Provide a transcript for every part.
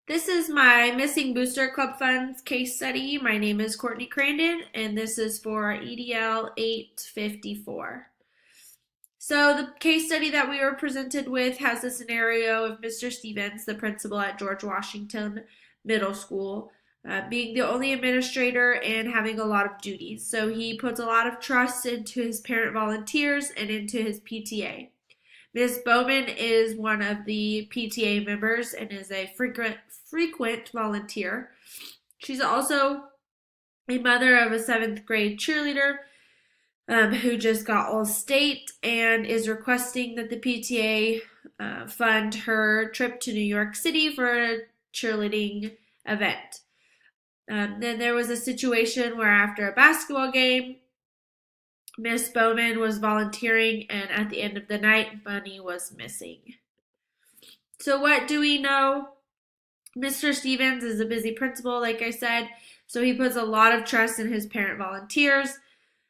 This is my Missing Booster Club Funds case study. My name is Courtney Crandon, and this is for EDL 854. So the case study that we were presented with has the scenario of Mr. Stevens, the principal at George Washington Middle School, being the only administrator and having a lot of duties. So he puts a lot of trust into his parent volunteers and into his PTA. Ms. Bowman is one of the PTA members and is a frequent volunteer. She's also a mother of a seventh grade cheerleader who just got all state and is requesting that the PTA fund her trip to New York City for a cheerleading event. Then there was a situation where after a basketball game, Miss Bowman was volunteering, and at the end of the night, money was missing. So, what do we know? Mr. Stevens is a busy principal, like I said, so he puts a lot of trust in his parent volunteers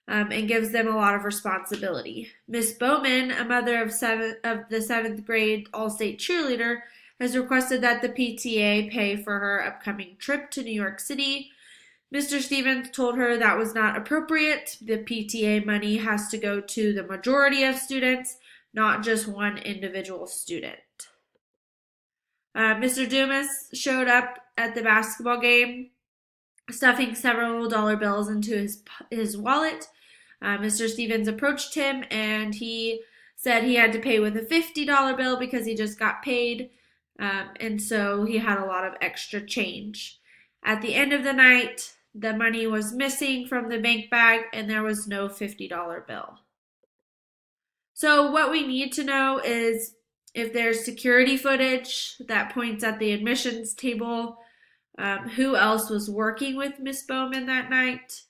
and gives them a lot of responsibility. Miss Bowman, a mother of the seventh grade all-state cheerleader, has requested that the PTA pay for her upcoming trip to New York City. Mr. Stevens told her that was not appropriate. The PTA money has to go to the majority of students, not just one individual student. Mr. Dumas showed up at the basketball game, stuffing several dollar bills into his wallet. Mr. Stevens approached him and he said he had to pay with a $50 bill because he just got paid, and so he had a lot of extra change. At the end of the night, the money was missing from the bank bag and there was no $50 bill. So what we need to know is if there's security footage that points at the admissions table, who else was working with Miss Bowman that night,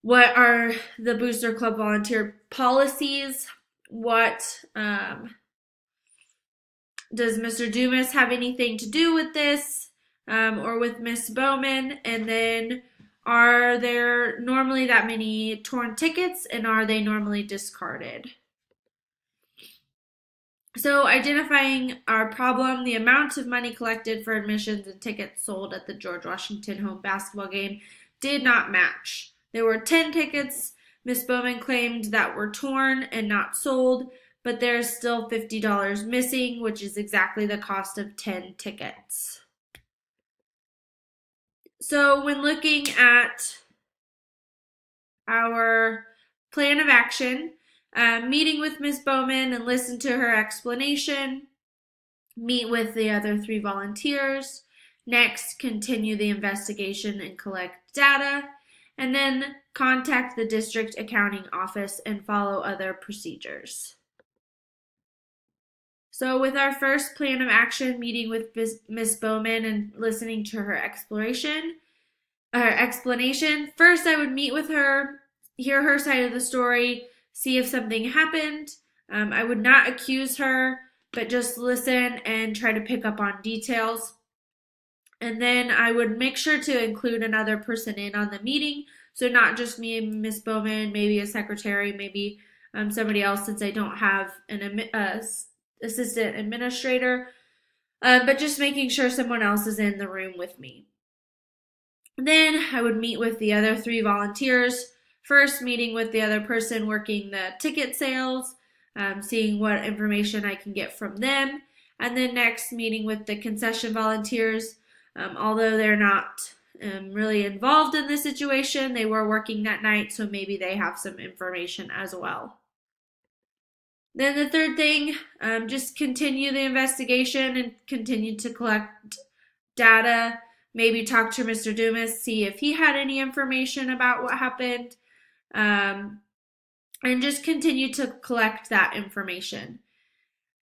what are the Booster Club volunteer policies, what does Mr. Dumas have anything to do with this or with Miss Bowman, and then are there normally that many torn tickets and are they normally discarded? So, identifying our problem, the amount of money collected for admissions and tickets sold at the George Washington home basketball game did not match. There were 10 tickets Miss Bowman claimed that were torn and not sold, but there's still $50 missing, which is exactly the cost of 10 tickets. So, when looking at our plan of action, meeting with Ms. Bowman and listen to her explanation, meet with the other 3 volunteers, next continue the investigation and collect data, and then contact the district accounting office and follow other procedures. So with our first plan of action, meeting with Ms. Bowman and listening to her explanation, first I would meet with her, hear her side of the story, see if something happened. I would not accuse her, but just listen and try to pick up on details. And then I would make sure to include another person in on the meeting. So not just me and Miss Bowman, maybe a secretary, maybe somebody else, since I don't have an assistant administrator, but just making sure someone else is in the room with me. Then I would meet with the other 3 volunteers. First, meeting with the other person working the ticket sales, seeing what information I can get from them. And then next, meeting with the concession volunteers. Although they're not really involved in the situation, they were working that night, so maybe they have some information as well. Then the third thing, just continue the investigation and continue to collect data. Maybe talk to Mr. Dumas, see if he had any information about what happened, and just continue to collect that information.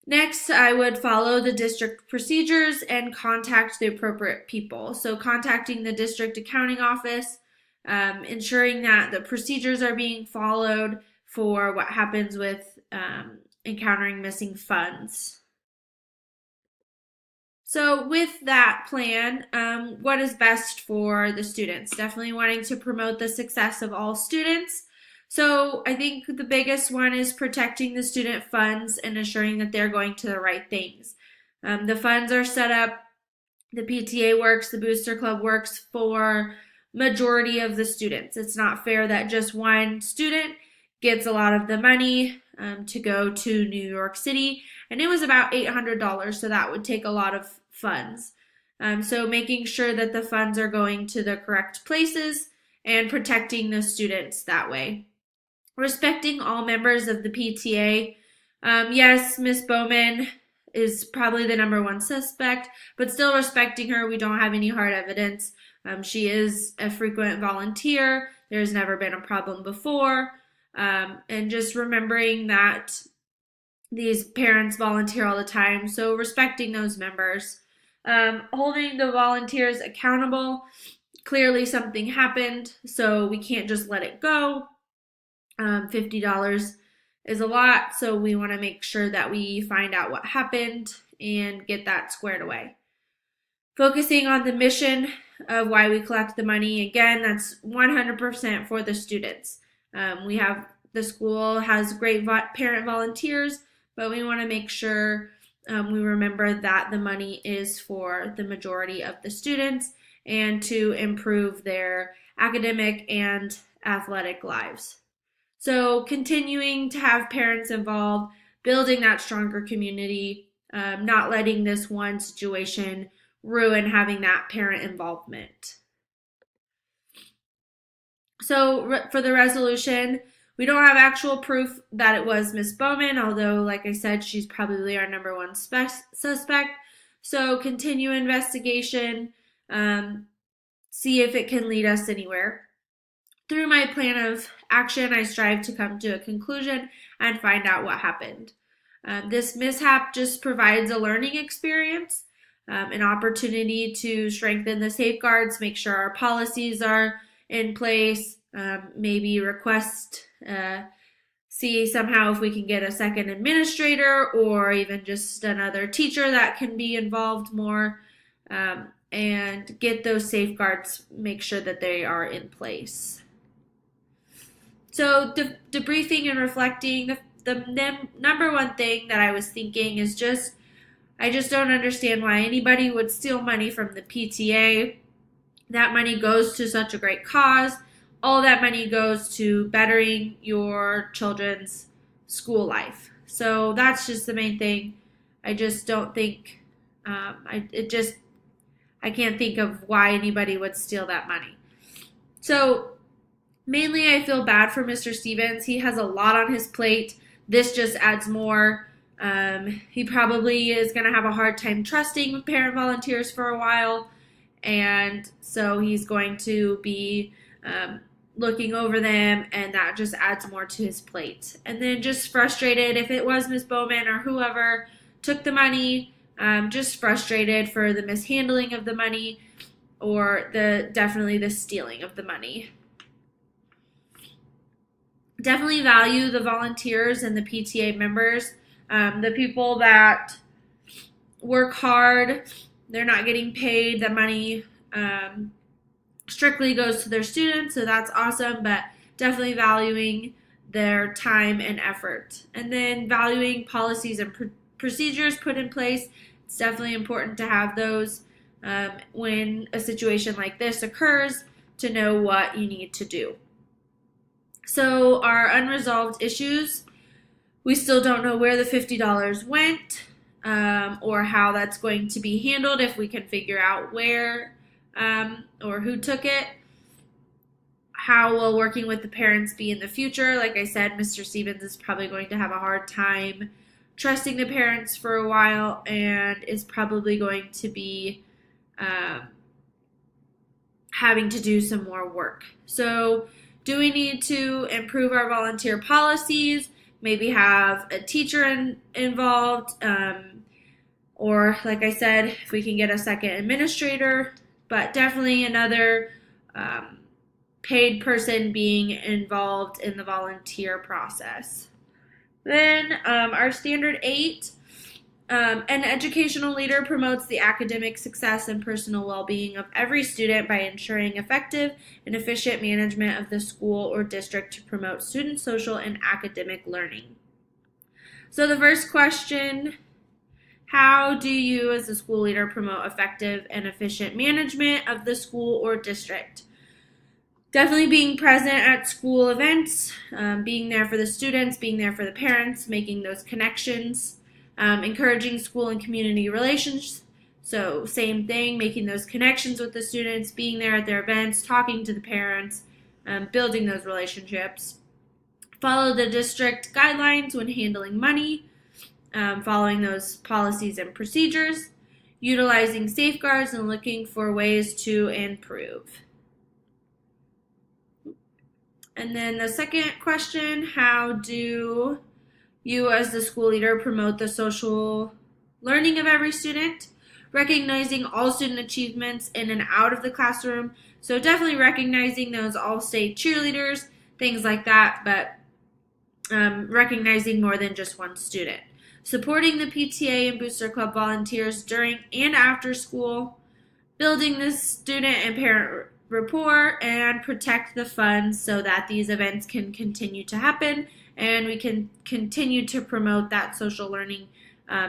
Next, I would follow the district procedures and contact the appropriate people. So contacting the district accounting office, ensuring that the procedures are being followed for what happens with encountering missing funds. So with that plan, what is best for the students? Definitely wanting to promote the success of all students. So I think the biggest one is protecting the student funds and ensuring that they're going to the right things. The funds are set up the PTA works, the Booster Club works for majority of the students. It's not fair that just one student gets a lot of the money to go to New York City, and it was about $800, so that would take a lot of funds. So making sure that the funds are going to the correct places and protecting the students that way. Respecting all members of the PTA. Yes, Miss Bowman is probably the number one suspect, but still respecting her. We don't have any hard evidence. She is a frequent volunteer. There's never been a problem before. And just remembering that these parents volunteer all the time, so respecting those members. Holding the volunteers accountable. Clearly something happened, so we can't just let it go. $50 is a lot, so we want to make sure that we find out what happened and get that squared away. Focusing on the mission of why we collect the money. Again, that's 100% for the students. The school has great parent volunteers, but we want to make sure we remember that the money is for the majority of the students and to improve their academic and athletic lives. So continuing to have parents involved, building that stronger community, not letting this one situation ruin having that parent involvement. So for the resolution, we don't have actual proof that it was Miss Bowman, although, like I said, she's probably our number one suspect. So continue investigation, see if it can lead us anywhere. Through my plan of action, I strive to come to a conclusion and find out what happened. This mishap just provides a learning experience, an opportunity to strengthen the safeguards, make sure our policies are in place, maybe request, see somehow if we can get a second administrator or even just another teacher that can be involved more, and get those safeguards, make sure that they are in place. So debriefing and reflecting, the number one thing that I was thinking is I just don't understand why anybody would steal money from the PTA. That money goes to such a great cause. All that money goes to bettering your children's school life. So that's just the main thing. I just don't think, I can't think of why anybody would steal that money. So mainly, I feel bad for Mr. Stevens. He has a lot on his plate. This just adds more. He probably is going to have a hard time trusting parent volunteers for a while. And so he's going to be looking over them, and that just adds more to his plate. And then just frustrated if it was Miss Bowman or whoever took the money, just frustrated for the mishandling of the money or definitely the stealing of the money. Definitely value the volunteers and the PTA members, the people that work hard. They're not getting paid. The money strictly goes to their students, so that's awesome, but definitely valuing their time and effort. And then valuing policies and procedures put in place. It's definitely important to have those when a situation like this occurs, to know what you need to do. So our unresolved issues, we still don't know where the $50 went, or how that's going to be handled, if we can figure out where or who took it. How will working with the parents be in the future? Like I said, Mr. Stevens is probably going to have a hard time trusting the parents for a while, and is probably going to be having to do some more work. So do we need to improve our volunteer policies? Maybe have a teacher involved, or like I said, if we can get a second administrator, but definitely another paid person being involved in the volunteer process. Then our standard 8, an educational leader promotes the academic success and personal well-being of every student by ensuring effective and efficient management of the school or district to promote student social and academic learning. So the first question How do you, as a school leader, promote effective and efficient management of the school or district? Definitely being present at school events, being there for the students, being there for the parents, making those connections, encouraging school and community relations. So, same thing, making those connections with the students, being there at their events, talking to the parents, building those relationships. Follow the district guidelines when handling money, following those policies and procedures, utilizing safeguards, and looking for ways to improve. And then the second question, how do you as the school leader promote the social learning of every student? Recognizing all student achievements in and out of the classroom. So definitely recognizing those all-state cheerleaders, things like that, but recognizing more than just one student. Supporting the PTA and Booster Club volunteers during and after school. Building the student and parent rapport, and protect the funds so that these events can continue to happen and we can continue to promote that social learning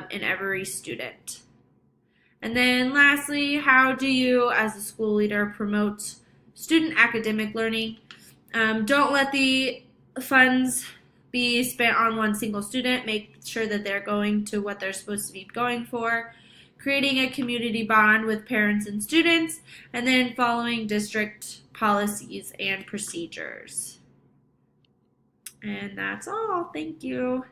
in every student. And then lastly, how do you as a school leader promote student academic learning? Don't let the funds be spent on one single student. Make sure that they're going to what they're supposed to be going for. Creating a community bond with parents and students, and then following district policies and procedures. And that's all. Thank you.